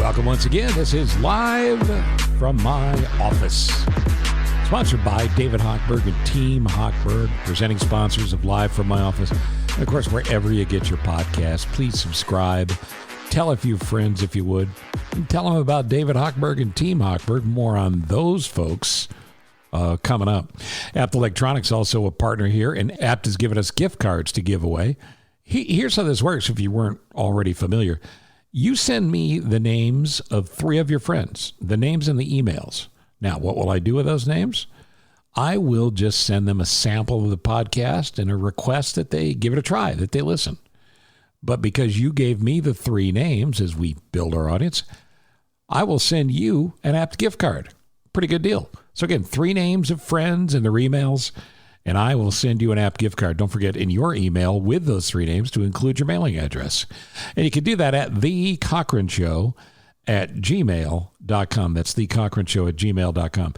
Welcome once again. This is Live from My Office. Sponsored by David Hochberg and Team Hochberg, presenting sponsors of Live from My Office. And of course, wherever you get your podcast, please subscribe. Tell a few friends if you would. And tell them about David Hochberg and Team Hochberg. More on those folks coming up. Apt Electronics, also a partner here, and Apt has given us gift cards to give away. Here's how this works if you weren't already familiar. You send me the names of 3 of your friends, the names and the emails. Now, what will I do with those names? I will just send them a sample of the podcast and a request that they give it a try, that they listen. But because you gave me the 3 names as we build our audience, I will send you an Apt gift card. Pretty good deal. So again, 3 names of friends and their emails, and I will send you an Apt gift card. Don't forget in your email with those 3 names to include your mailing address. And you can do that at thecochrane.show@gmail.com. That's thecochrane.show@gmail.com.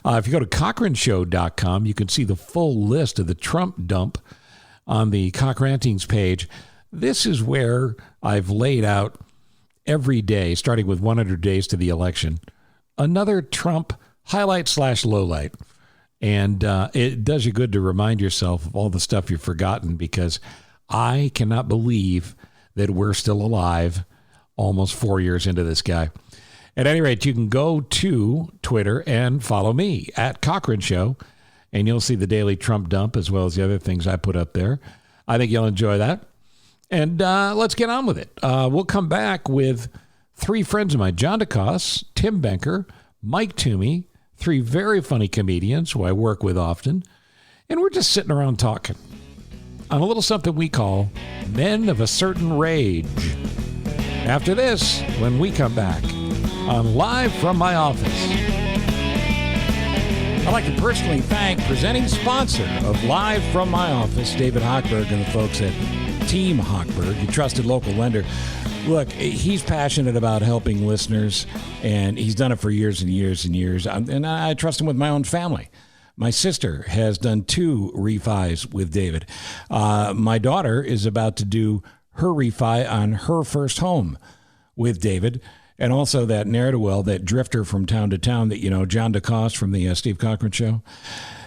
If you go to cochraneshow.com, you can see the full list of the Trump dump on the Cochrantings page. This is where I've laid out every day, starting with 100 days to the election, another Trump highlight/lowlight. And it does you good to remind yourself of all the stuff you've forgotten, because I cannot believe that we're still alive almost 4 years into this guy. At any rate, you can go to Twitter and follow me at Cochrane Show, and you'll see the daily Trump dump as well as the other things I put up there. I think you'll enjoy that. And let's get on with it. We'll come back with 3 friends of mine, John Cosse, Tim Benker, Mike Toomey, 3 very funny comedians who I work with often, and we're just sitting around talking on a little something we call Men of a Certain Rage. After this, when we come back on Live from My Office. I'd like to personally thank presenting sponsor of Live from My Office, David Hochberg and the folks at Team Hochberg, your trusted local lender. Look, he's passionate about helping listeners, and he's done it for years and years and years. And I trust him with my own family. My sister has done 2 refis with David. My daughter is about to do her refi on her first home with David. And also that ne'er-do-well, that drifter from town to town that, you know, John DeCoste from the Steve Cochran Show.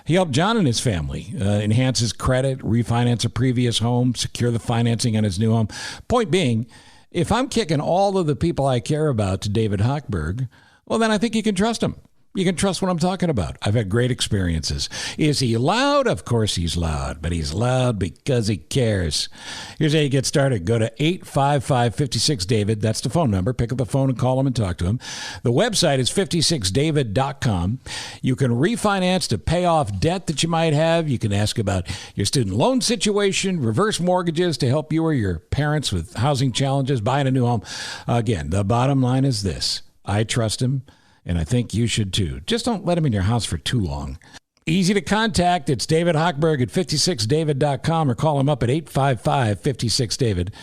He helped John and his family enhance his credit, refinance a previous home, secure the financing on his new home. Point being, if I'm kicking all of the people I care about to David Hochberg, well, then I think you can trust him. You can trust what I'm talking about. I've had great experiences. Is he loud? Of course he's loud, but he's loud because he cares. Here's how you get started. Go to 855-56-DAVID. That's the phone number. Pick up the phone and call him and talk to him. The website is 56david.com. You can refinance to pay off debt that you might have. You can ask about your student loan situation, reverse mortgages to help you or your parents with housing challenges, buying a new home. Again, the bottom line is this. I trust him. And I think you should too. Just don't let him in your house for too long. Easy to contact. It's David Hochberg at 56david.com, or call him up at 855-56-DAVID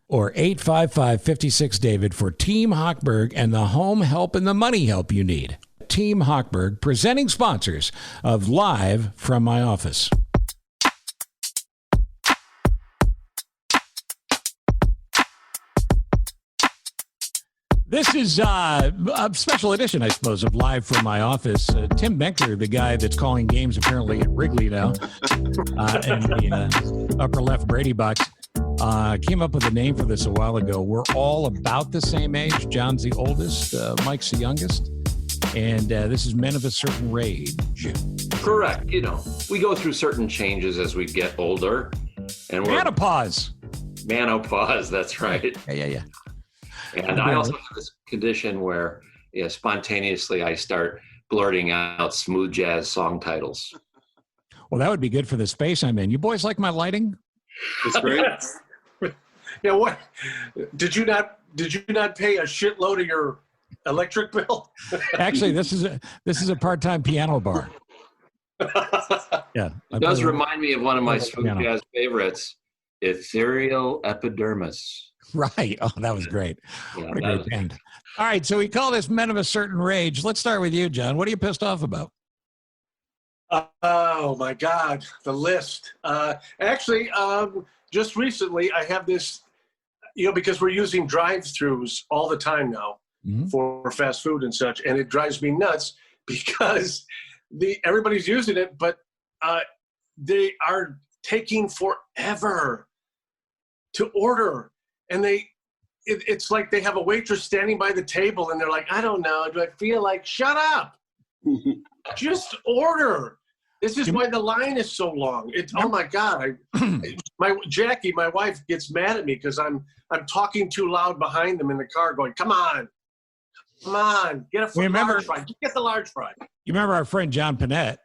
or 855-56-DAVID for Team Hochberg and the home help and the money help you need. Team Hochberg, presenting sponsors of Live from My Office. This is a special edition, I suppose, of Live from My Office. Tim Benker, the guy that's calling games apparently at Wrigley now, and the upper left Brady box, came up with a name for this a while ago. We're all about the same age. John's the oldest, Mike's the youngest, and this is Men of a Certain Rage. Correct. You know, we go through certain changes as we get older. And Menopause. That's right. Yeah. And I also have this condition where, spontaneously I start blurting out smooth jazz song titles. Well, that would be good for the space I'm in. You boys like my lighting? It's great. Yeah. What? Did you not pay a shitload of your electric bill? Actually, this is a part-time piano bar. Yeah. It does remind me of one of my smooth jazz favorites, Ethereal Epidermis. Right. Oh, that was great. Yeah, what a great band. All right. So we call this Men of a Certain Rage. Let's start with you, John. What are you pissed off about? Oh, my God. The list. Actually, just recently, I have this, because we're using drive-thrus all the time now. for fast food and such, and it drives me nuts because everybody's using it, but they are taking forever to order, and it's like they have a waitress standing by the table, and they're like, I don't know, do I feel like, shut up, just order. This is why the line is so long. Oh my God! Jackie, my wife, gets mad at me because I'm talking too loud behind them in the car, going, "Come on, get a large fry. Get the large fry." You remember our friend John Panette?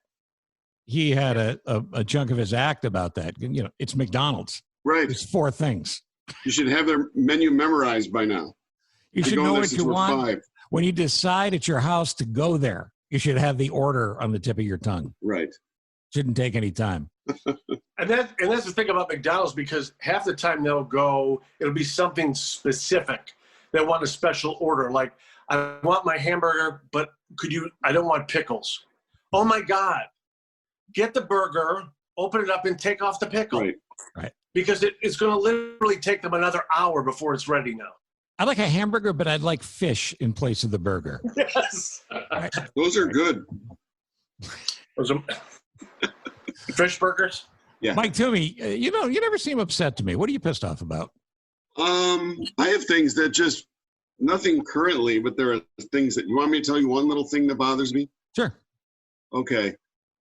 He had a chunk of his act about that. It's McDonald's. Right. It's 4 things. You should have their menu memorized by now. You should know what you want. When you decide at your house to go there, you should have the order on the tip of your tongue. Right. Shouldn't take any time. And that's the thing about McDonald's, because half the time it'll be something specific. They want a special order. Like, I want my hamburger, but I don't want pickles. Oh my God. Get the burger, open it up, and take off the pickle. Right. Because it's going to literally take them another hour before it's ready now. I like a hamburger, but I'd like fish in place of the burger. Yes. Right. Those are good. Those are fish burgers? Yeah. Mike Toomey, you never seem upset to me. What are you pissed off about? I have things that just, nothing currently, but there are things that, you want me to tell you one little thing that bothers me? Sure. Okay.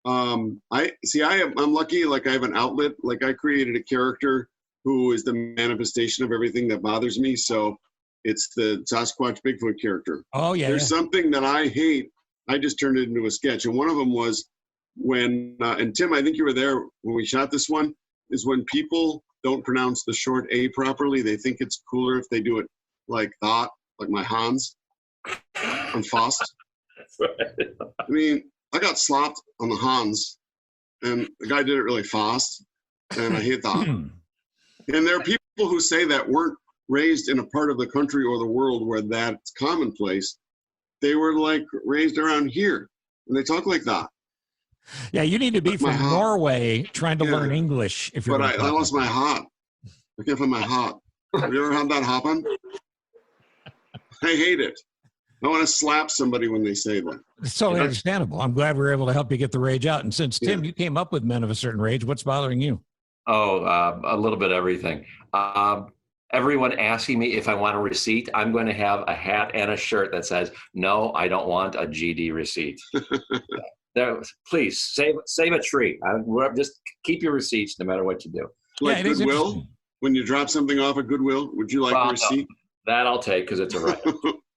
I'm lucky, like I have an outlet, like I created a character who is the manifestation of everything that bothers me. So it's the Sasquatch Bigfoot character. Oh yeah. There's something that I hate. I just turned it into a sketch. And one of them was when, and Tim, I think you were there when we shot this one, is when people don't pronounce the short A properly. They think it's cooler if they do it like that, like my Hans and Faust. I mean, I got slopped on the Hans, and the guy did it really fast, and I hate that. And there are people who say that weren't raised in a part of the country or the world where that's commonplace. They were like raised around here, and they talk like that. Yeah, you need to be from Norway trying to learn English. If you're. But I lost my hat. I can't find my hat. Have you ever had that happen? I hate it. I want to slap somebody when they say that. It's totally understandable. I'm glad we were able to help you get the rage out. And since, Tim, you came up with Men of a Certain Rage, what's bothering you? A little bit of everything. Everyone asking me if I want a receipt, I'm going to have a hat and a shirt that says, no, I don't want a GD receipt. Please, save a tree. Just keep your receipts no matter what you do. Like Goodwill? When you drop something off at Goodwill, would you like a receipt? No, that I'll take because it's a write.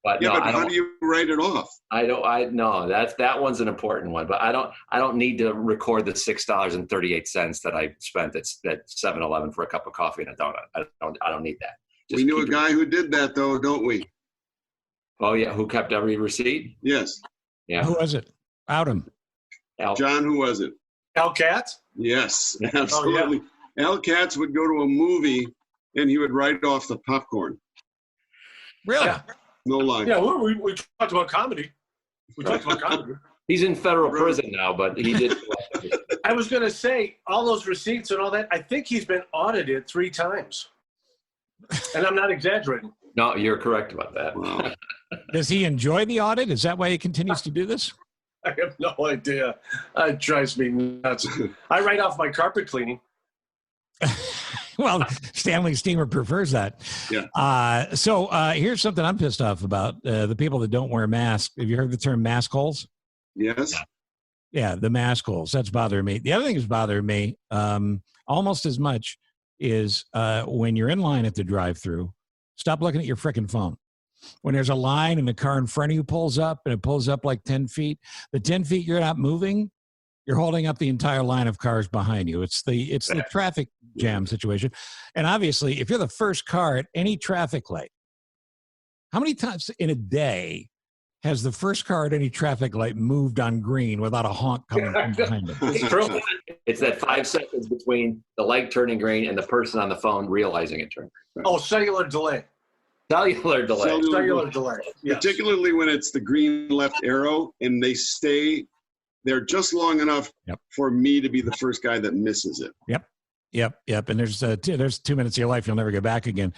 But yeah, no, but how do you write it off? That one's an important one, but I don't need to record the $6.38 that I spent at 7-Eleven for a cup of coffee and a donut. I don't need that. We knew a guy who did that though, don't we? Oh yeah, who kept every receipt? Yes. Yeah. Who was it? Out him. John, who was it? Al Katz? Yes, absolutely. Oh, yeah. Al Katz would go to a movie and he would write off the popcorn. Really? Yeah. No lie. Yeah, we talked about comedy. He's in federal prison now, but he did. I was going to say, all those receipts and all that, I think he's been audited 3 times. And I'm not exaggerating. No, you're correct about that. Wow. Does he enjoy the audit? Is that why he continues to do this? I have no idea. It drives me nuts. I write off my carpet cleaning. Well, Stanley Steamer prefers that. Yeah. So here's something I'm pissed off about. The people that don't wear masks. Have you heard the term mask holes? Yes. Yeah, the mask holes. That's bothering me. The other thing that's bothering me almost as much is when you're in line at the drive-thru, stop looking at your frickin' phone. When there's a line and the car in front of you pulls up and it pulls up like 10 feet, the 10 feet you're not moving, you're holding up the entire line of cars behind you. It's the traffic jam situation. And obviously, if you're the first car at any traffic light, how many times in a day has the first car at any traffic light moved on green without a honk coming from behind it? It's true. It's that 5 seconds between the light turning green and the person on the phone realizing it turned green. Oh, cellular delay. Cellular delay. Yes. Particularly when it's the green left arrow and they stay there just long enough for me to be the first guy that misses it. Yep. And there's 2 minutes of your life you'll never get back again.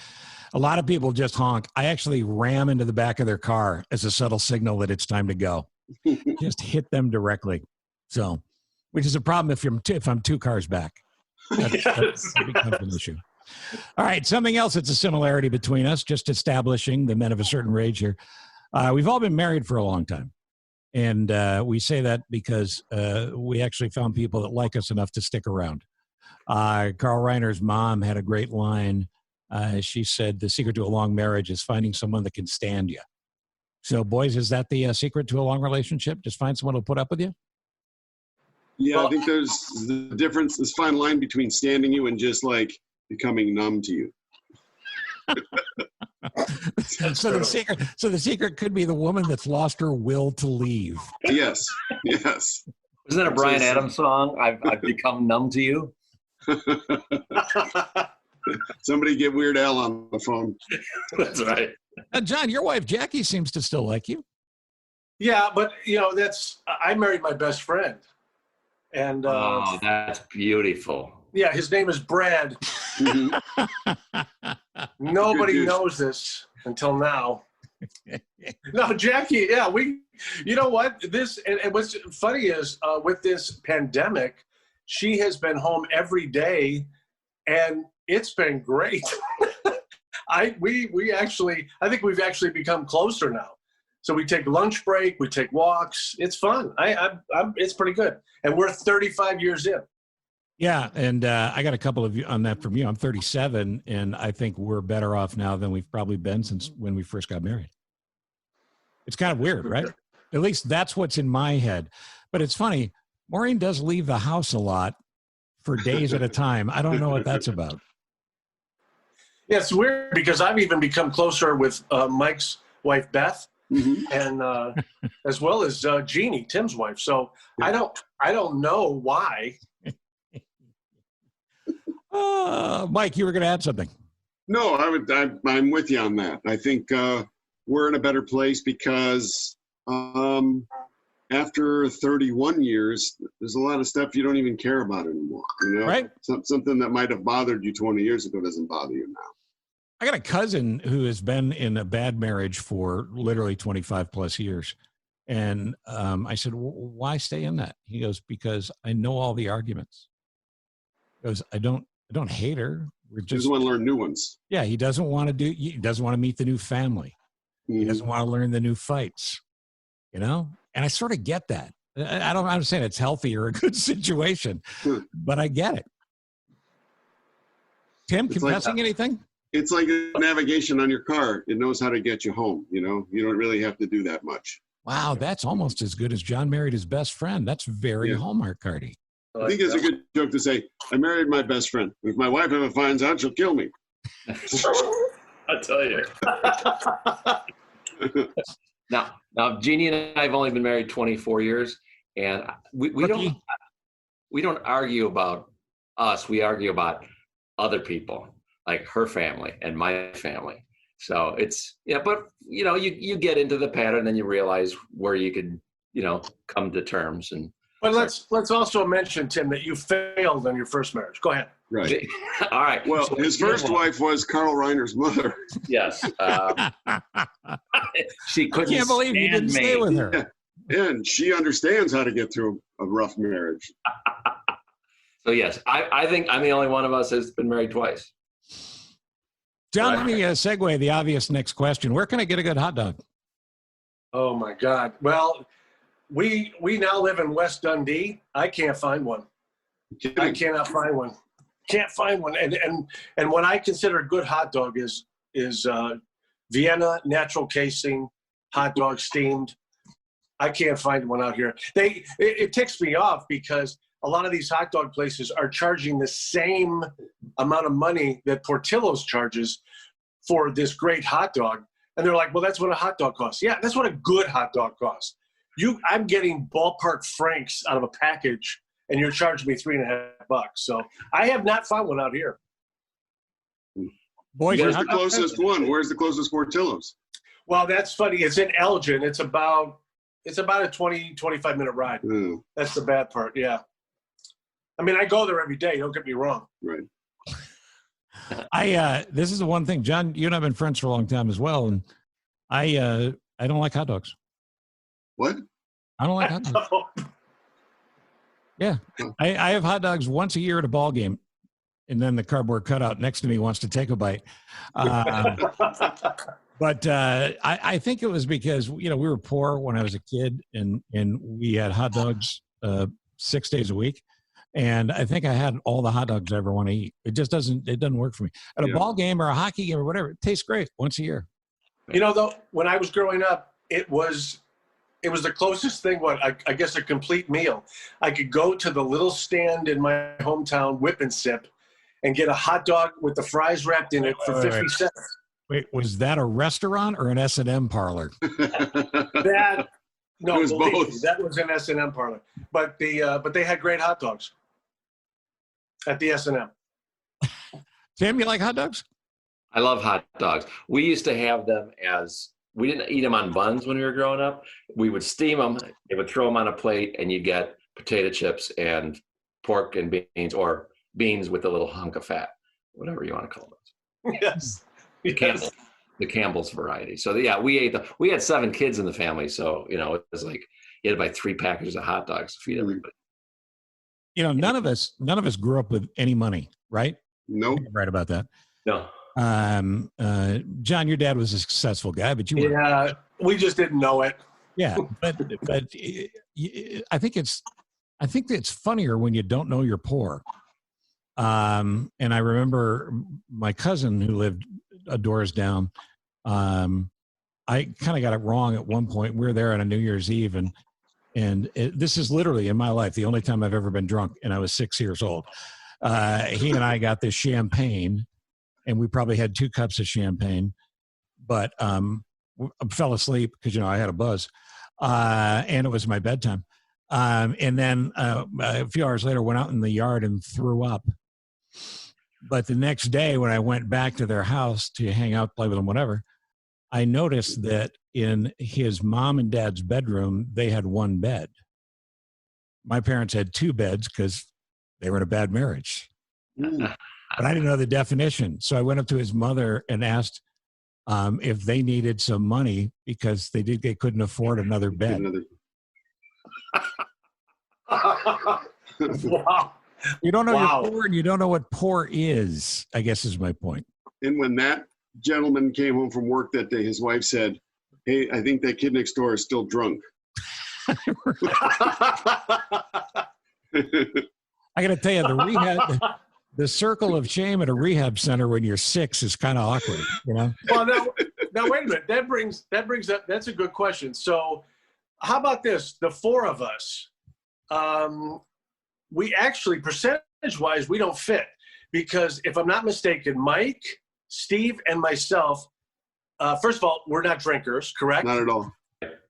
A lot of people just honk. I actually ram into the back of their car as a subtle signal that it's time to go. Just hit them directly. So, which is a problem if I'm 2 cars back. That becomes an issue. All right, something else that's a similarity between us, just establishing the men of a certain range here. We've all been married for a long time. And we say that because we actually found people that like us enough to stick around. Carl Reiner's mom had a great line. She said, the secret to a long marriage is finding someone that can stand you. So, boys, is that the secret to a long relationship? Just find someone who'll put up with you? Yeah, I think there's the difference, this fine line between standing you and just like becoming numb to you. So the secret could be the woman that's lost her will to leave. Yes. Yes. Isn't that a Bryan Adams song? I've become numb to you. Somebody get Weird Al on the phone. That's right. John, your wife Jackie seems to still like you. Yeah, but I married my best friend, and oh, that's beautiful. Yeah, his name is Brad. Nobody knows this until now. No, Jackie. Yeah, you know what? And what's funny is with this pandemic, she has been home every day, and it's been great. I think we've actually become closer now. So we take lunch break, we take walks. It's fun. It's pretty good, and we're 35 years in. Yeah, and I got a couple of you on that from you. I'm 37, and I think we're better off now than we've probably been since when we first got married. It's kind of weird, right? At least that's what's in my head. But it's funny. Maureen does leave the house a lot for days at a time. I don't know what that's about. Yeah, it's weird because I've even become closer with Mike's wife, Beth, and as well as Jeannie, Tim's wife. So I don't know why. Mike, you were going to add something. No, I'm with you on that. I think we're in a better place because after 31 years, there's a lot of stuff you don't even care about anymore. Right? Something that might have bothered you 20 years ago doesn't bother you now. I got a cousin who has been in a bad marriage for literally 25 plus years. And I said, why stay in that? He goes, because I know all the arguments. He goes, I don't hate her. He doesn't want to learn new ones. Yeah, he doesn't want to meet the new family. He doesn't want to learn the new fights, And I sort of get that. I'm saying it's healthy or a good situation, but I get it. Tim, confessing anything? It's like a navigation on your car. It knows how to get you home. You don't really have to do that much. Wow, that's almost as good as John married his best friend. That's very Hallmark cardy. I think it's a good joke to say, I married my best friend. If my wife ever finds out, she'll kill me. I'll tell you. Now, Jeannie and I have only been married 24 years, and we don't argue about us. We argue about other people, like her family and my family. So but you get into the pattern, and you realize where you could, come to terms. But let's also mention, Tim, that you failed on your first marriage. Go ahead. Right. All right. Well, so his first wife was Carl Reiner's mother. Yes. She couldn't. I can't believe you didn't stay with her. Yeah, and she understands how to get through a rough marriage. So yes, I think I'm the only one of us that's been married twice. John, let me segue the obvious next question. Where can I get a good hot dog? Oh my God. Well, we now live in West Dundee. I can't find one. I cannot find one. Can't find one. And what I consider a good hot dog is Vienna natural casing hot dog steamed. I can't find one out here. It ticks me off because a lot of these hot dog places are charging the same amount of money that Portillo's charges for this great hot dog. And they're like, well, that's what a hot dog costs. Yeah, that's what a good hot dog costs. I'm getting ballpark franks out of a package, and you're charging me $3.50. So I have not found one out here. Boys, where's the closest one? Where's the closest Portillo's? Well, that's funny. It's in Elgin. It's about a 20, 25-minute ride. Mm. That's the bad part, yeah. I mean, I go there every day. Don't get me wrong. Right. This is the one thing, John, you and I have been friends for a long time as well. And I don't like hot dogs. What? I don't like hot dogs. Yeah. I have hot dogs once a year at a ball game. And then the cardboard cutout next to me wants to take a bite. But I think it was because, we were poor when I was a kid and we had hot dogs 6 days a week. And I think I had all the hot dogs I ever want to eat. It just doesn't work for me. At a ball game or a hockey game or whatever, it tastes great once a year. Though, when I was growing up, it was the closest thing, I guess a complete meal. I could go to the little stand in my hometown, Whip and Sip, and get a hot dog with the fries wrapped in it for 50 cents. Wait, was that a restaurant or an S&M parlor? No, it was both. That was an S&M parlor. But they had great hot dogs at the S&M. Tim, you like hot dogs? I love hot dogs. We used to have them we didn't eat them on buns when we were growing up. We would steam them. They would throw them on a plate, and you get potato chips and pork and beans, or beans with a little hunk of fat, whatever you want to call those. Yes. The Campbell's variety. So we had 7 kids in the family. So, it was like you had to buy 3 packages of hot dogs to feed everybody. None of us grew up with any money, right? Nope. Right about that. No. John, your dad was a successful guy, but you were. Yeah, we just didn't know it. Yeah, but I think it's funnier when you don't know you're poor. And I remember my cousin who lived doors down. I kind of got it wrong at one point. We were there on a New Year's Eve, and this is literally in my life the only time I've ever been drunk, and I was 6 years old. He and I got this champagne, and we probably had 2 cups of champagne, but I fell asleep because I had a buzz, and it was my bedtime. And then a few hours later, went out in the yard and threw up. But the next day, when I went back to their house to hang out, play with them, whatever, I noticed that in his mom and dad's bedroom, they had 1 bed. My parents had 2 beds because they were in a bad marriage. But I didn't know the definition. So I went up to his mother and asked if they needed some money because they couldn't afford another bed. Wow. You don't know you're poor, and you don't know what poor is, I guess is my point. And when that gentleman came home from work that day, his wife said, "Hey, I think that kid next door is still drunk." I got to tell you, the circle of shame at a rehab center when you're 6 is kind of awkward, Well, now wait a minute. That brings up. That's a good question. So, how about this? The 4 of us, we actually, percentage-wise, we don't fit because if I'm not mistaken, Mike, Steve, and myself. First of all, we're not drinkers, correct? Not at all.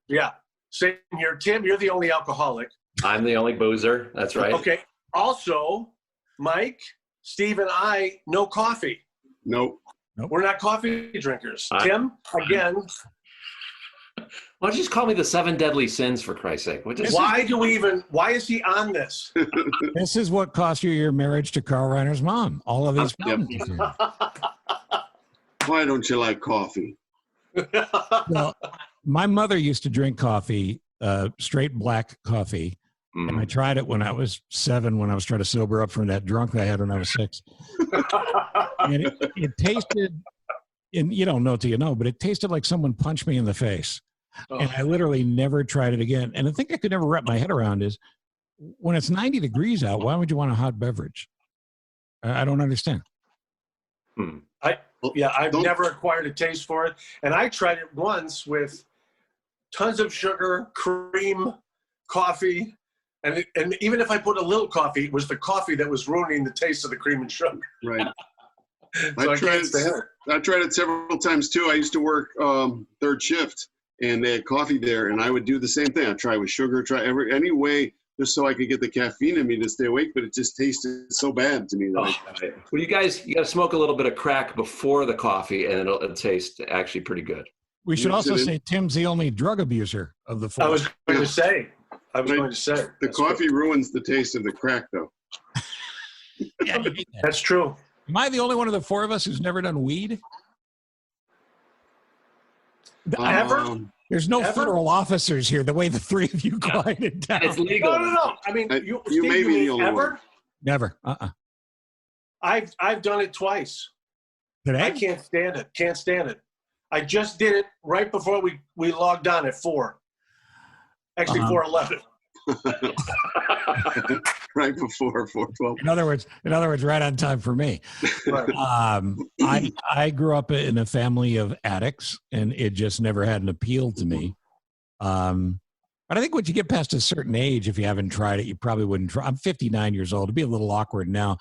Yeah. Same here. Tim, you're the only alcoholic. I'm the only boozer. That's right. Okay. Also, Mike, Steve, and I, no coffee. Nope. We're not coffee drinkers. Tim, again. Why don't you just call me the 7 deadly sins, for Christ's sake? Why is he on this? This is what cost you your marriage to Carl Reiner's mom. All of these problems. Why don't you like coffee? Well, my mother used to drink coffee, straight black coffee. And I tried it when I was 7, when I was trying to sober up from that drunk I had when I was 6. And it tasted, and you don't know till you know, but it tasted like someone punched me in the face. Oh. And I literally never tried it again. And the thing I could never wrap my head around is when it's 90 degrees out, why would you want a hot beverage? I don't understand. I've never acquired a taste for it. And I tried it once with tons of sugar, cream, coffee. And even if I put a little coffee, it was the coffee that was ruining the taste of the cream and sugar. Right. So I tried it several times too. I used to work 3rd shift, and they had coffee there, and I would do the same thing. I'd try with sugar, any way, just so I could get the caffeine in me to stay awake, but it just tasted so bad to me. Well, you got to smoke a little bit of crack before the coffee, and it'll taste actually pretty good. We should also say Tim's the only drug abuser of the 4. I was going to say. The coffee ruins the taste of the crack, though. That's true. Am I the only one of the four of us who's never done weed? Ever? There's no Ever? federal officers here. The way the three of you quieted down. It's legal. No. I mean, You Steve, may be mean the only ever? one. Never. I've done it twice. Today? I can't stand it. Can't stand it. I just did it right before we logged on at 4. Actually, 4:11. Right before 4:12. In other words, right on time for me. Right. I grew up in a family of addicts, and it just never had an appeal to me. But I think once you get past a certain age, if you haven't tried it, you probably wouldn't try. I'm 59 years old. It'd be a little awkward now.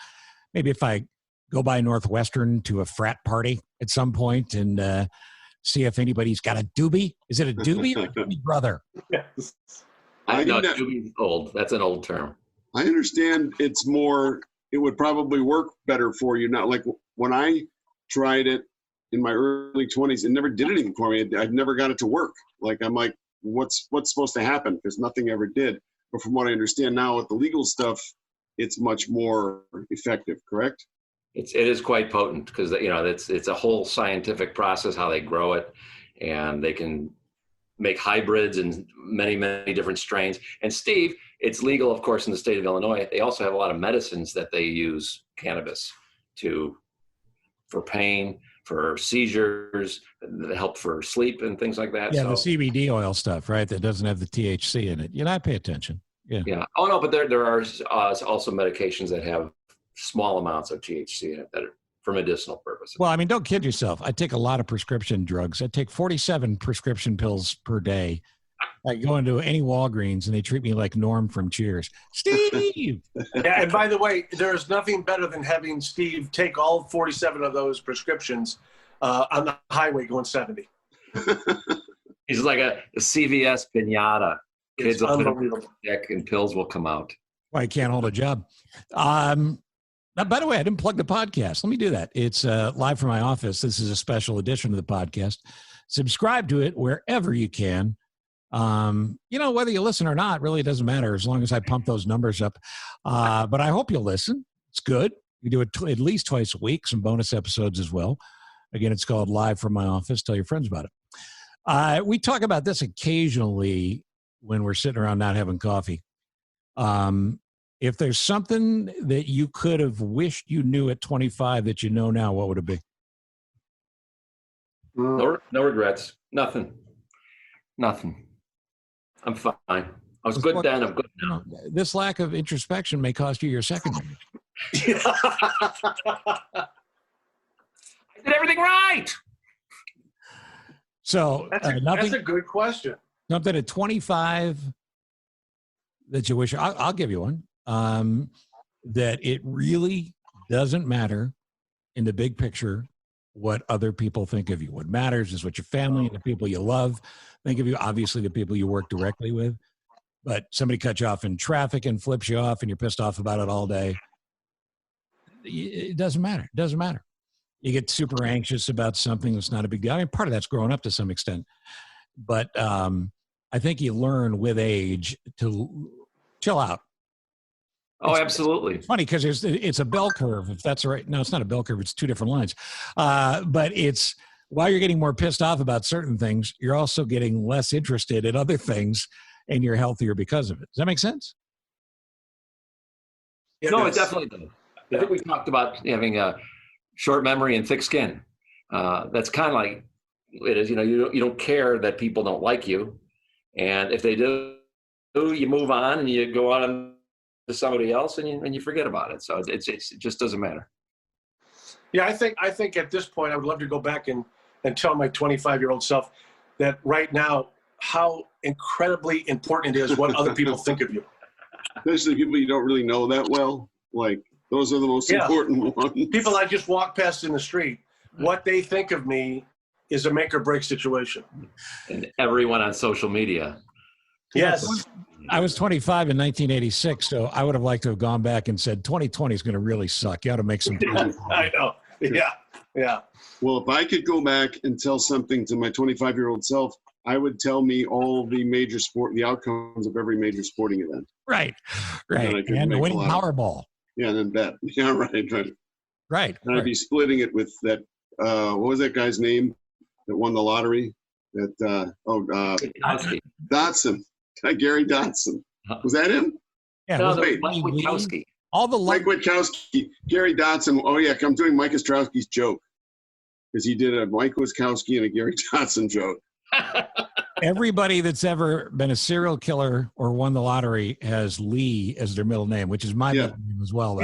Maybe if I go by Northwestern to a frat party at some point and see if anybody's got a doobie. Is it a doobie or a doobie brother? Yes. I know think that- doobie's old. That's an old term. I understand it's more, it would probably work better for you. Not like when I tried it in my early 20s, it never did anything for me. I never got it to work. Like, I'm like, what's supposed to happen? Because nothing ever did. But from what I understand now with the legal stuff, it's much more effective, correct? It is quite potent because it's a whole scientific process how they grow it, and they can make hybrids and many different strains. And Steve, it's legal, of course, in the state of Illinois. They also have a lot of medicines that they use cannabis for pain, for seizures, that help for sleep and things like that. Yeah, so, the CBD oil stuff, right? That doesn't have the THC in it. I pay attention. Yeah. Oh no, but there are also medications that have small amounts of THC in it that are for medicinal purposes. Well, I mean, don't kid yourself. I take a lot of prescription drugs. I take 47 prescription pills per day. I go into any Walgreens and they treat me like Norm from Cheers. Steve! Yeah, and by the way, there's nothing better than having Steve take all 47 of those prescriptions on the highway going 70. He's like a CVS pinata. It's Kids will put unbelievable. a stick and pills will come out. Well, I can't hold a job. Now, by the way, I didn't plug the podcast. Let me do that. It's live from my office. This is a special edition of the podcast. Subscribe to it wherever you can. Whether you listen or not, really, it doesn't matter as long as I pump those numbers up. But I hope you'll listen. It's good. We do it at least twice a week, some bonus episodes as well. Again, it's called Live from My Office. Tell your friends about it. We talk about this occasionally when we're sitting around not having coffee. If there's something that you could have wished you knew at 25 that you know now, what would it be? No regrets. Nothing. I'm fine. I was good then. I'm good now. This lack of introspection may cost you your second marriage. I did everything right. So That's a good question. Something at 25 that you wish. I'll give you one. That it really doesn't matter in the big picture what other people think of you. What matters is what your family and the people you love think of you. Obviously, the people you work directly with. But somebody cuts you off in traffic and flips you off, and you're pissed off about it all day. It doesn't matter. It doesn't matter. You get super anxious about something that's not a big deal. I mean, part of that's growing up to some extent. But I think you learn with age to chill out. Oh, absolutely. It's funny because it's a bell curve, if that's right. No, it's not a bell curve. It's two different lines. But it's while you're getting more pissed off about certain things, you're also getting less interested in other things, and you're healthier because of it. Does that make sense? Yeah, No, it definitely does. I think we talked about having a short memory and thick skin. That's kind of like it is. You don't care that people don't like you, and if they do, you move on and you go on to somebody else, and you forget about it. So it just doesn't matter. Yeah, I think at this point I would love to go back and tell my 25-year-old self that right now how incredibly important it is what other people think of you. Especially people you don't really know that well. Like, those are the most important ones. People I just walk past in the street, what they think of me is a make or break situation. And everyone on social media. Yes. I was 25 in 1986, so I would have liked to have gone back and said 2020 is going to really suck. You ought to make some plans. I know. Yeah. Well, if I could go back and tell something to my 25-year-old self, I would tell me all the outcomes of every major sporting event. Right. And I could And make winning a lot of- Powerball. Yeah, and then bet. Yeah, right. Right. And I'd be splitting it with that, what was that guy's name that won the lottery? Dotson. Gary Dotson. Was that him? Yeah. No, was Mike Witkowski. All the Mike Witkowski. Gary Dotson. Oh, yeah, I'm doing Mike Ostrowski's joke. Because he did a Mike Witkowski and a Gary Dotson joke. Everybody that's ever been a serial killer or won the lottery has Lee as their middle name, which is my middle name as well.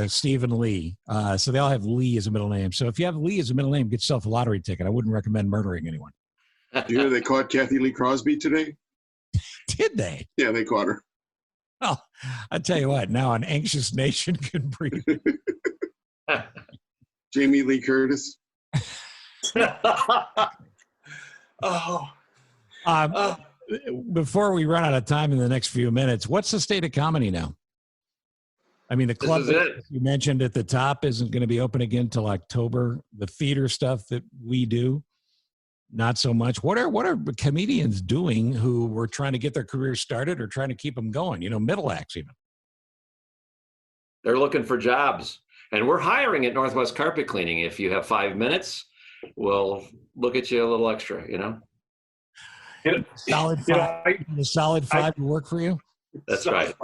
Stephen Lee. So they all have Lee as a middle name. So if you have Lee as a middle name, get yourself a lottery ticket. I wouldn't recommend murdering anyone. Do you hear they caught Kathy Lee Crosby today? Did they? Yeah, they caught her. Well, I tell you what, now an anxious nation can breathe. Jamie Lee Curtis. Before we run out of time in the next few minutes, what's the state of comedy now? I mean, the club that you mentioned at the top isn't going to be open again till October. The theater stuff that we do, not so much. What are comedians doing who were trying to get their careers started or trying to keep them going? You know, middle acts even. They're looking for jobs. And we're hiring at Northwest Carpet Cleaning. If you have 5 minutes, we'll look at you a little extra, you know? Solid five to work for you? That's right.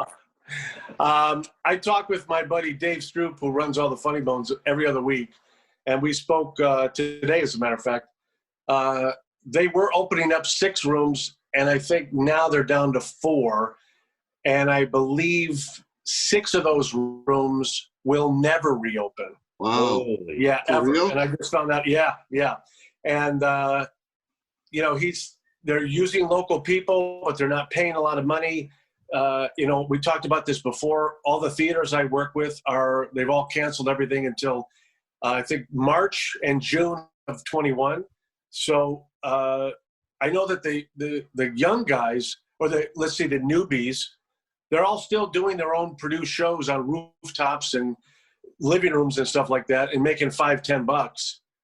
I talk with my buddy Dave Stroop, who runs all the Funny Bones, every other week. And we spoke today, as a matter of fact. They were opening up 6 rooms, and I think now they're down to 4. And I believe 6 of those rooms will never reopen. Wow. Yeah, For ever. real? And I just found out, yeah. And, you know, they're using local people, but they're not paying a lot of money. You know, we talked about this before. All the theaters I work with they've all canceled everything until I think March and June of 21. So I know that the young guys, or let's say the newbies, they're all still doing their own produced shows on rooftops and living rooms and stuff like that, and making $5-10.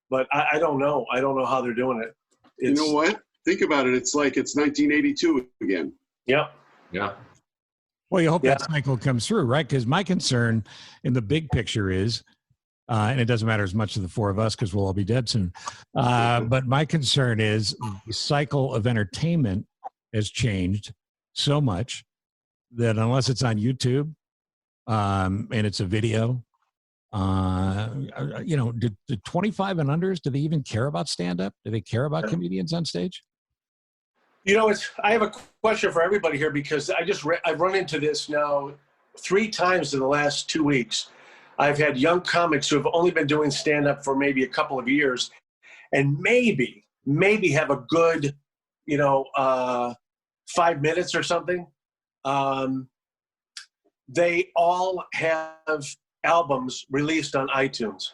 But I don't know. I don't know how they're doing it. You know what? Think about it. It's like it's 1982 again. Yep. Yeah. Well, you hope that cycle comes through, right? Because my concern in the big picture is, and it doesn't matter as much to the 4 of us because we'll all be dead soon. But my concern is the cycle of entertainment has changed so much that unless it's on YouTube and it's a video, you know, do 25 and unders, do they even care about stand-up? Do they care about comedians on stage? You know, I have a question for everybody here, because I've run into this now 3 times in the last 2 weeks. I've had young comics who have only been doing stand-up for maybe a couple of years, and maybe have a good, you know, 5 minutes or something. They all have albums released on iTunes.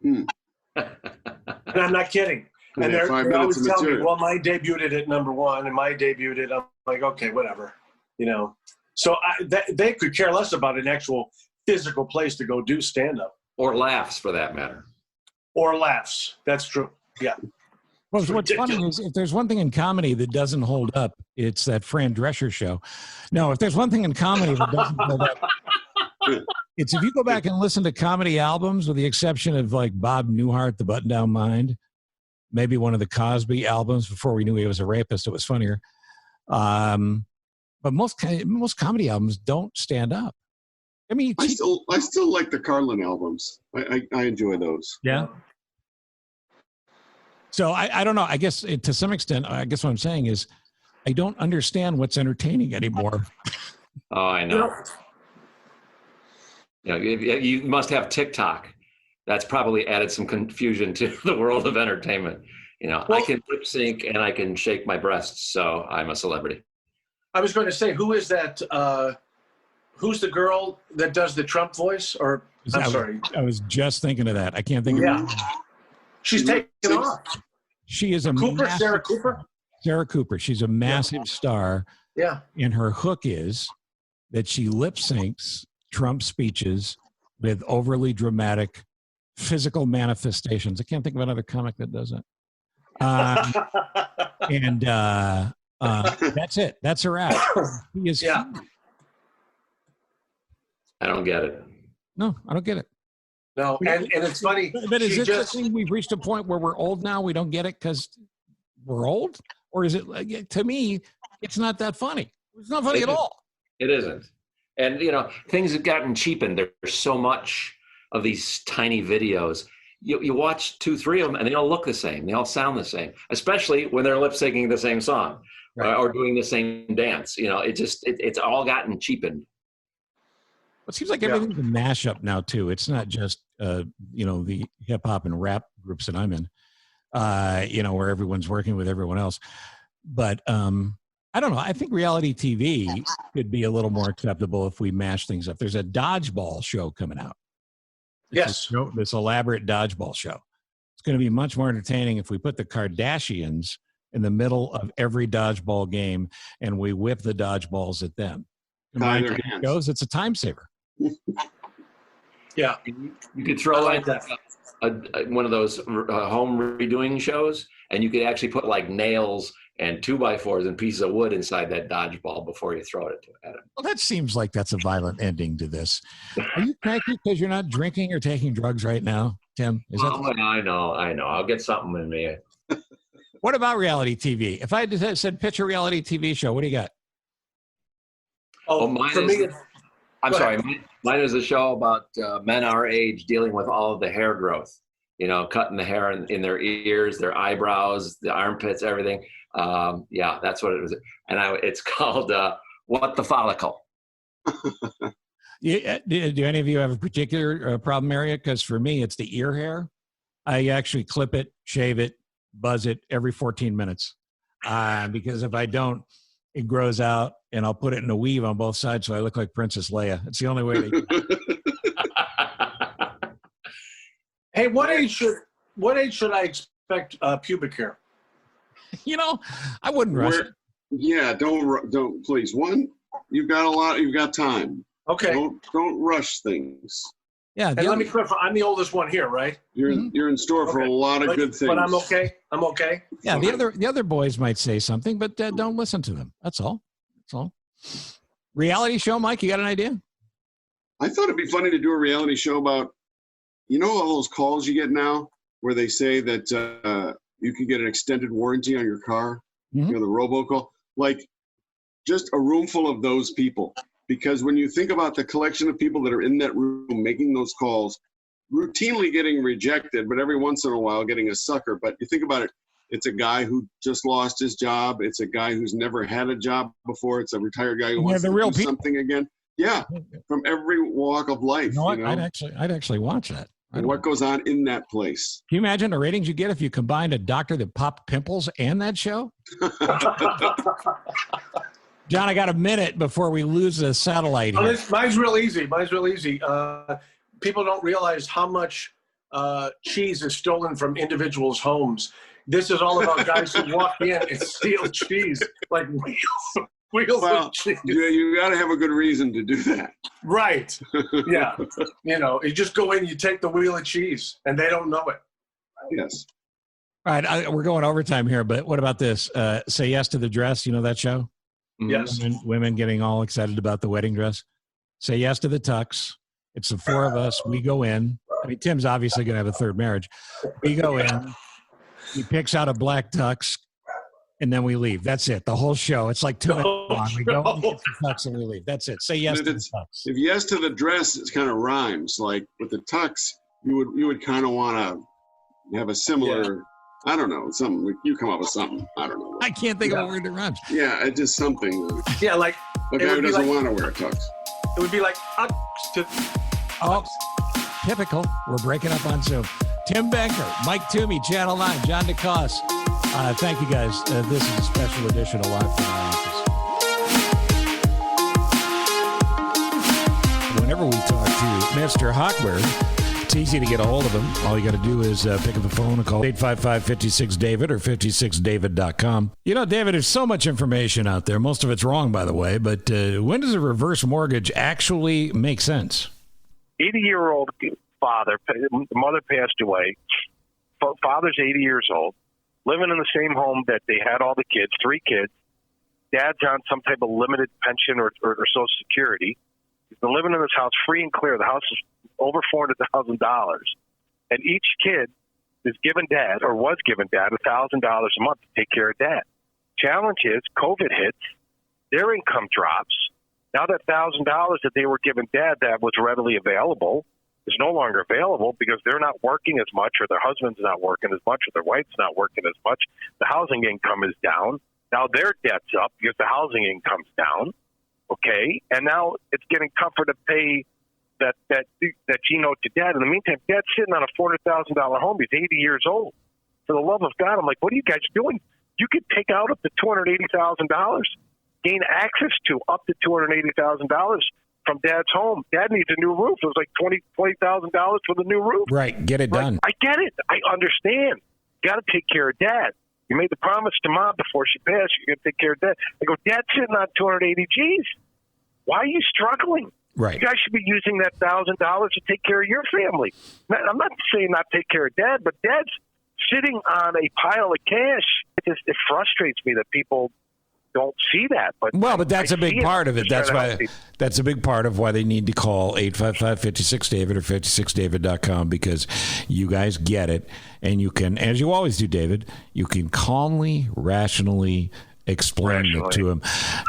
And I'm not kidding. And they always tell me, well, mine debuted at #1 and mine debuted at, I'm like, okay, whatever, you know. So they could care less about an actual physical place to go do stand-up. Or laughs, for that matter. Or laughs. That's true. Yeah. Well, what's funny is if there's one thing in comedy that doesn't hold up, it's that Fran Drescher show. No, if there's one thing in comedy that doesn't hold up, it's if you go back and listen to comedy albums, with the exception of like Bob Newhart, The Button-Down Mind, maybe one of the Cosby albums before we knew he was a rapist, it was funnier. But most comedy albums don't stand up. I mean, I still like the Carlin albums. I enjoy those. Yeah. So I don't know. I guess to some extent, I guess what I'm saying is I don't understand what's entertaining anymore. Oh, I know. You must have TikTok. That's probably added some confusion to the world of entertainment. You know, I can lip sync and I can shake my breasts, so I'm a celebrity. I was going to say, who is that? Who's the girl that does the Trump voice? Or sorry, I was just thinking of that. I can't think of it. She's taking off. She is a Sarah Cooper. Sarah Cooper. She's a massive star. Yeah. And her hook is that she lip syncs Trump speeches with overly dramatic physical manifestations. I can't think of another comic that does it. And that's it. That's her act. He is. Yeah. I don't get it. No, I don't get it. No, and it's funny. But is it just the thing we've reached a point where we're old now? We don't get it because we're old? Or is it, to me, it's not that funny. It's not funny at all. It isn't. And, things have gotten cheapened. There's so much of these tiny videos. You watch 2, 3 of them, and they all look the same. They all sound the same, especially when they're lip syncing the same song or doing the same dance. It's all gotten cheapened. It seems like everything's a mashup now, too. It's not just, the hip hop and rap groups that I'm in, where everyone's working with everyone else. But I don't know. I think reality TV could be a little more acceptable if we mash things up. There's a dodgeball show coming out. Yes. This elaborate dodgeball show. It's going to be much more entertaining if we put the Kardashians in the middle of every dodgeball game and we whip the dodgeballs at them. It's a time saver. Yeah. You could throw in one of those home redoing shows, and you could actually put like nails and 2x4s and pieces of wood inside that dodgeball before you throw it at him. Well, that seems like that's a violent ending to this. Are you cranky because you're not drinking or taking drugs right now, Tim? I know. I'll get something in me. What about reality TV? If I had said pitch a reality TV show, what do you got? Mine is a show about men our age dealing with all of the hair growth. Cutting the hair in their ears, their eyebrows, the armpits, everything. That's what it was. And it's called What the Follicle. Do any of you have a particular problem area? Because for me, it's the ear hair. I actually clip it, shave it, buzz it every 14 minutes. Because if I don't, it grows out, and I'll put it in a weave on both sides so I look like Princess Leia. It's the only way to Hey, what age should I expect pubic hair? I wouldn't rush it. Yeah, don't please. One, you've got time. Okay. Don't rush things. Yeah. And let me clarify, I'm the oldest one here, right? You're in store for a lot of good things. But I'm okay. I'm okay. Yeah, the other boys might say something, but don't listen to them. That's all. Reality show, Mike, you got an idea? I thought it'd be funny to do a reality show about, all those calls you get now where they say that you can get an extended warranty on your car, the robocall, like just a room full of those people. Because when you think about the collection of people that are in that room making those calls, routinely getting rejected, but every once in a while getting a sucker. But you think about it, it's a guy who just lost his job. It's a guy who's never had a job before. It's a retired guy who wants to do something again. Yeah, from every walk of life. I'd actually watch that. And what goes on in that place? Can you imagine the ratings you get if you combined a doctor that popped pimples and that show? John, I got a minute before we lose the satellite here. Mine's real easy. People don't realize how much cheese is stolen from individuals' homes. This is all about guys who walk in and steal cheese, like wheels of cheese. You got to have a good reason to do that. Right. Yeah. You just go in, you take the wheel of cheese, and they don't know it. Yes. All right, we're going overtime here, but what about this? Say Yes to the Dress, that show? Yes. Women getting all excited about the wedding dress. Say yes to the tux. It's the four of us. We go in. I mean, Tim's obviously going to have a third marriage. We go in. He picks out a black tux, and then we leave. That's it. The whole show. It's like 2 minutes long. We go and get the tux, and we leave. That's it. Say yes to the tux. If yes to the dress, it kind of rhymes. Like with the tux, you would kind of want to have a similar. Yeah. I don't know, something. You come up with something. I don't know. I can't think of a word that rhymes. Yeah, it's just something. Yeah, like a guy who doesn't want to wear a tux. It would be like typical. We're breaking up on Zoom. Tim Benker, Mike Toomey, Channel 9, John Cosse. Thank you guys. This is a special edition of Live from My Office. Whenever we talk to Mr. Hochberg, it's easy to get a hold of him. All you got to do is pick up the phone and call 855-56-DAVID or 56david.com. David, there's so much information out there. Most of it's wrong, by the way. But when does a reverse mortgage actually make sense? 80-year-old father, the mother passed away. Father's 80 years old, living in the same home that they had all the kids, 3 kids. Dad's on some type of limited pension or Social Security. He's been living in this house free and clear. The house is over $400,000, and each kid is given dad or was given dad $1,000 a month to take care of dad. Challenge is COVID hits, their income drops. Now that $1,000 that they were giving dad that was readily available is no longer available because they're not working as much, or their husband's not working as much, or their wife's not working as much. The housing income is down. Now their debt's up because the housing income's down. Okay, and now it's getting tougher to pay that G-note to dad. In the meantime, dad's sitting on a $400,000 home. He's 80 years old. For the love of God, I'm like, what are you guys doing? You could take out up to $280,000, gain access to up to $280,000 from dad's home. Dad needs a new roof. It was like $20,000 for the new roof. Right, get it done. I get it. I understand. You got to take care of dad. You made the promise to mom before she passed, you're going to take care of dad. I go, dad's sitting on 280 G's. Why are you struggling? Right. You guys should be using that $1,000 to take care of your family. I'm not saying not take care of dad, but dad's sitting on a pile of cash. It frustrates me that people don't see that. But that's a big part of it. That's a big part of why they need to call 855-56-DAVID or 56david.com, because you guys get it, and you can, as you always do, David, you can calmly, rationally explain it to him,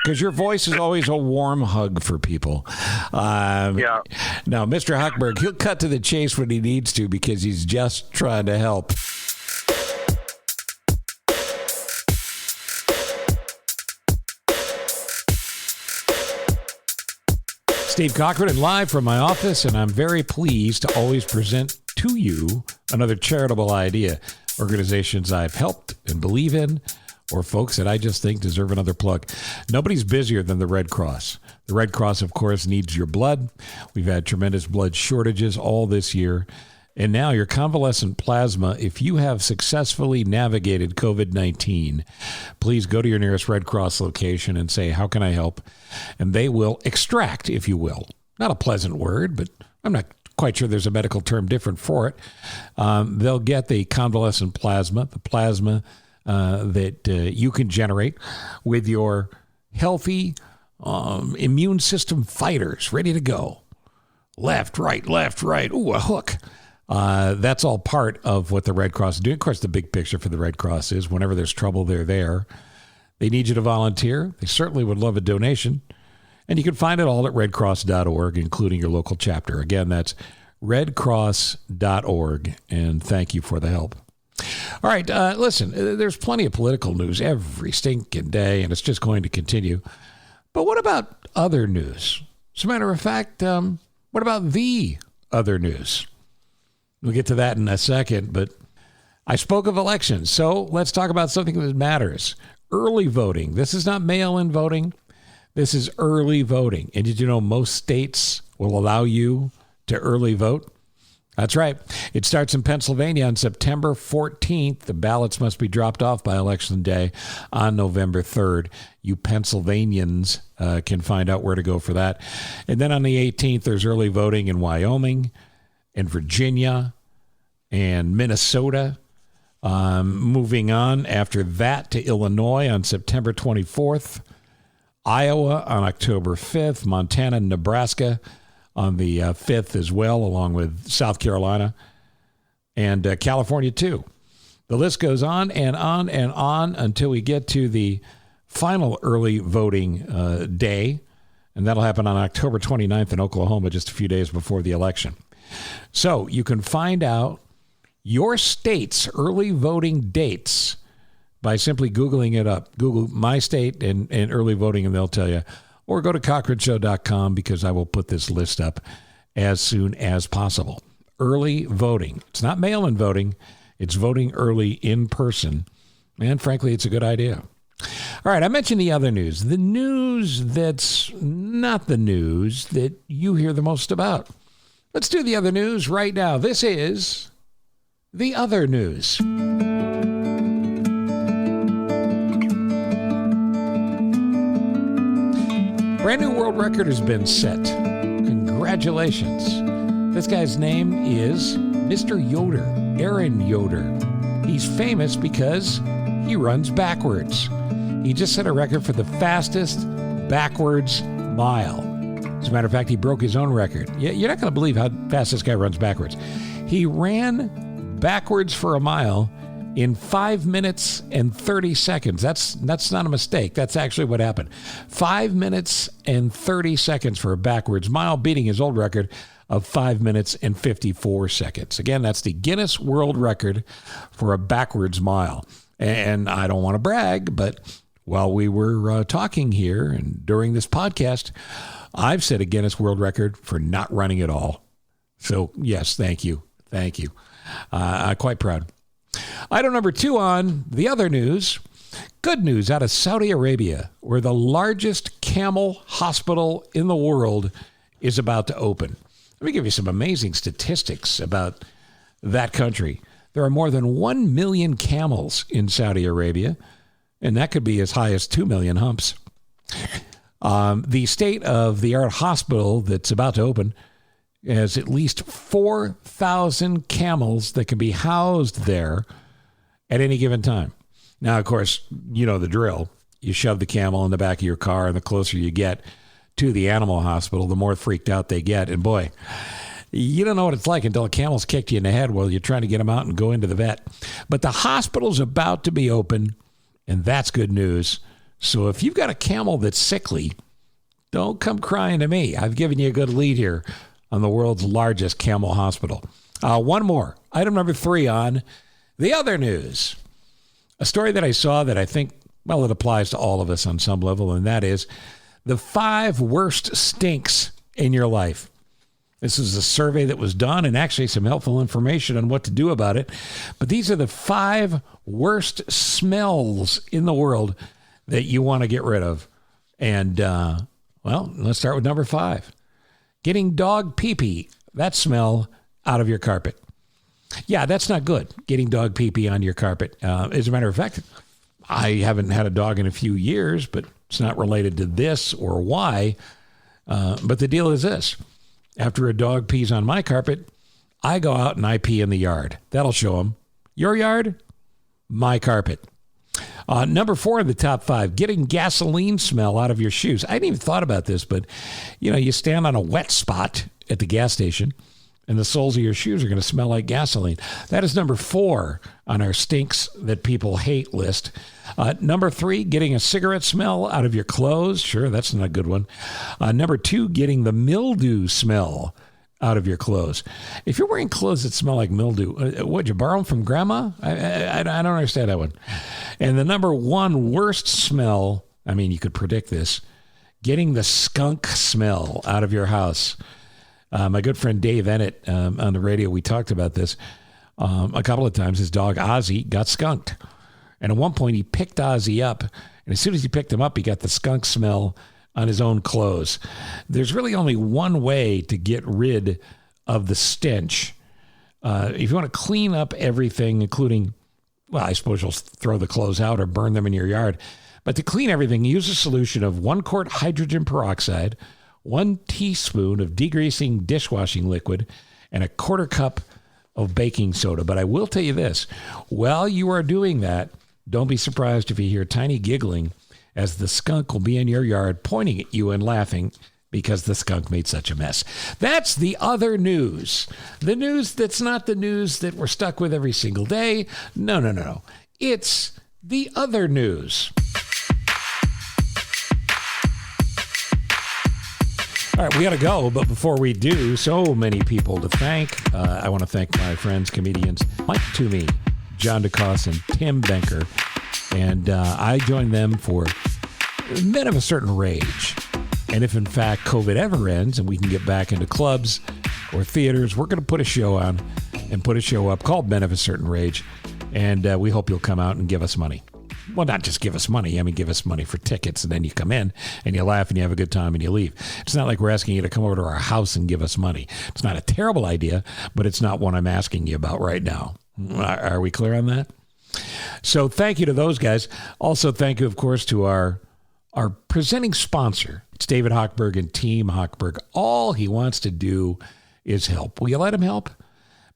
because your voice is always a warm hug for people. Yeah. Now, Mr. Hochberg, he'll cut to the chase when he needs to, because he's just trying to help. Steve Cochran, and live from my office, and I'm very pleased to always present to you another charitable idea, organizations I've helped and believe in, or folks that I just think deserve another plug. Nobody's busier than the Red Cross. The Red Cross, of course, needs your blood. We've had tremendous blood shortages all this year. And now your convalescent plasma, if you have successfully navigated COVID-19, please go to your nearest Red Cross location and say, how can I help? And they will extract, if you will. Not a pleasant word, but I'm not quite sure there's a medical term different for it. They'll get the convalescent plasma, the plasma that you can generate with your healthy immune system fighters ready to go. Left, right. Ooh, a hook. That's all part of what the Red Cross is doing. Of course, the big picture for the Red Cross is whenever there's trouble, they're there. They need you to volunteer. They certainly would love a donation. And you can find it all at redcross.org, including your local chapter. Again, that's redcross.org. And thank you for the help. All right, listen, there's plenty of political news every stinking day, and it's just going to continue. But what about other news? As a matter of fact, what about the other news? We'll get to that in a second, but I spoke of elections, so let's talk about something that matters. Early voting. This is not mail-in voting. This is early voting. And did you know most states will allow you to early vote? That's right. It starts in Pennsylvania on September 14th. The ballots must be dropped off by Election Day on November 3rd. You Pennsylvanians can find out where to go for that. And then on the 18th, there's early voting in Wyoming and Virginia and Minnesota. Moving on after that to Illinois on September 24th. Iowa on October 5th. Montana and Nebraska on the 5th as well, along with South Carolina and California, too. The list goes on and on and on until we get to the final early voting day, and that'll happen on October 29th in Oklahoma, just a few days before the election. So you can find out your state's early voting dates by simply Googling it up. Google my state and early voting, and they'll tell you. Or go to CochranShow.com, because I will put this list up as soon as possible. Early voting. It's not mail-in voting. It's voting early in person. And frankly, it's a good idea. All right, I mentioned the other news. The news that's not the news that you hear the most about. Let's do the other news right now. This is the other news. Brand new world record has been set. Congratulations. This guy's name is Mr. Yoder, Aaron Yoder. He's famous because he runs backwards. He just set a record for the fastest backwards mile. As a matter of fact, he broke his own record. You're not going to believe how fast this guy runs backwards. He ran backwards for a mile in 5 minutes and 30 seconds. That's not a mistake. That's actually what happened. 5 minutes and 30 seconds for a backwards mile, beating his old record of 5 minutes and 54 seconds. Again, that's the Guinness World Record for a backwards mile. And I don't want to brag, but while we were talking here and during this podcast, I've set a Guinness World Record for not running at all. So, yes, thank you. Thank you. I'm quite proud. Item number 2 on the other news. Good news out of Saudi Arabia, where the largest camel hospital in the world is about to open. Let me give you some amazing statistics about that country. There are more than 1 million camels in Saudi Arabia, and that could be as high as 2 million humps. The state-of-the-art hospital that's about to open has at least 4,000 camels that can be housed there at any given time. Now, of course, you know the drill. You shove the camel in the back of your car, and the closer you get to the animal hospital, the more freaked out they get. And boy, you don't know what it's like until a camel's kicked you in the head while you're trying to get them out and go into the vet. But the hospital's about to be open, and that's good news. So if you've got a camel that's sickly, don't come crying to me. I've given you a good lead here on the world's largest camel hospital. One more. Item number 3 on the other news. A story that I saw that I think, well, it applies to all of us on some level, and that is the 5 worst stinks in your life. This is a survey that was done and actually some helpful information on what to do about it. But these are the 5 worst smells in the world that you want to get rid of. And, well, let's start with number 5. Getting dog pee-pee, that smell, out of your carpet. Yeah, that's not good, getting dog pee-pee on your carpet. As a matter of fact, I haven't had a dog in a few years, but it's not related to this or why. But the deal is this. After a dog pees on my carpet, I go out and I pee in the yard. That'll show them. Your yard, my carpet. Number 4 in the top 5, getting gasoline smell out of your shoes. I hadn't even thought about this, but, you know, you stand on a wet spot at the gas station, and the soles of your shoes are going to smell like gasoline. That is number 4 on our stinks that people hate list. Number 3, getting a cigarette smell out of your clothes. Sure, that's not a good one. Number 2, getting the mildew smell out of your clothes. If you're wearing clothes that smell like mildew, would you borrow them from grandma? I don't understand that one. And the number 1 worst smell, I mean, you could predict this, getting the skunk smell out of your house. My good friend Dave Ennett, on the radio, we talked about this a couple of times. His dog Ozzy got skunked. And at one point he picked Ozzy up, and as soon as he picked him up, he got the skunk smell on his own clothes. There's really only one way to get rid of the stench. If you want to clean up everything, including, well, I suppose you'll throw the clothes out or burn them in your yard. But to clean everything, use a solution of 1 quart hydrogen peroxide, 1 teaspoon of degreasing dishwashing liquid, and a 1/4 cup of baking soda. But I will tell you this, while you are doing that, don't be surprised if you hear tiny giggling as the skunk will be in your yard pointing at you and laughing because the skunk made such a mess. That's the other news. The news that's not the news that we're stuck with every single day. No. It's the other news. All right, we got to go, but before we do, so many people to thank. I want to thank my friends, comedians Mike Toomey, John Cosse, and Tim Benker. And I join them for Men of a Certain Rage. And if, in fact, COVID ever ends and we can get back into clubs or theaters, we're going to put a show on and put a show up called Men of a Certain Rage. And we hope you'll come out and give us money. Well, not just give us money. I mean, give us money for tickets, and then you come in and you laugh and you have a good time and you leave. It's not like we're asking you to come over to our house and give us money. It's not a terrible idea, but it's not one I'm asking you about right now. Are we clear on that? So thank you to those guys. Also, thank you, of course, to our presenting sponsor. It's David Hochberg and Team Hochberg. All he wants to do is help. Will you let him help?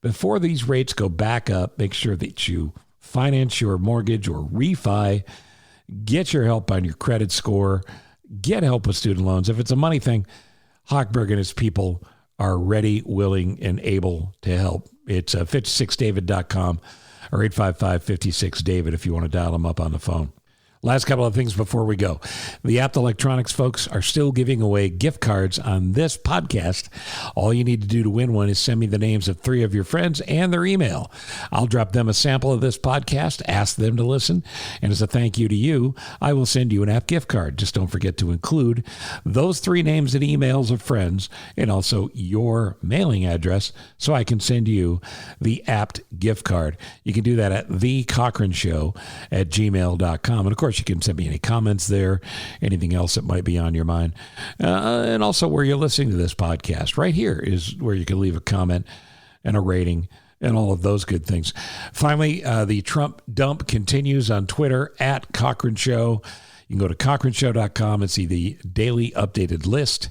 Before these rates go back up, make sure that you finance your mortgage or refi. Get your help on your credit score. Get help with student loans. If it's a money thing, Hochberg and his people are ready, willing, and able to help. It's 56david.com or 855-56-DAVID if you want to dial them up on the phone. Last couple of things before we go. The Apt Electronics folks are still giving away gift cards on this podcast. All you need to do to win one is send me the names of 3 of your friends and their email. I'll drop them a sample of this podcast, ask them to listen, and as a thank you to you, I will send you an Apt gift card. Just don't forget to include those 3 names and emails of friends and also your mailing address so I can send you the Apt gift card. You can do that at thecochranshow@gmail.com. And of course, you can send me any comments there, anything else that might be on your mind, and also where you're listening to this podcast. Right here is where you can leave a comment and a rating and all of those good things. Finally, the Trump dump continues on Twitter at Cochran Show. You can go to cochranshow.com and see the daily updated list.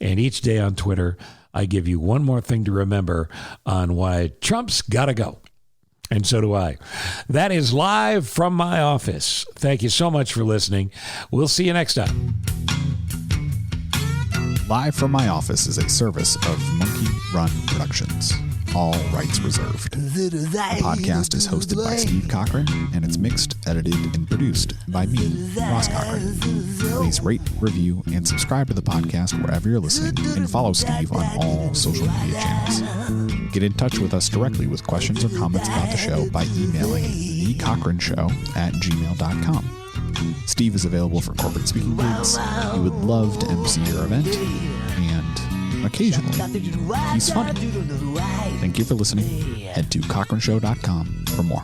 And each day on Twitter, I give you one more thing to remember on why Trump's got to go. And so do I. That is live from my office. Thank you so much for listening. We'll see you next time. Live from my office is a service of Monkey Run Productions. All rights reserved. The podcast is hosted by Steve Cochran, and it's mixed, edited, and produced by me, Ross Cochran. Please rate, review, and subscribe to the podcast wherever you're listening, and follow Steve on all social media channels. Get in touch with us directly with questions or comments about the show by emailing thecochranshow@gmail.com. Steve is available for corporate speaking gigs. We would love to MC your event, and occasionally, he's funny. Thank you for listening. Head to cochranshow.com for more.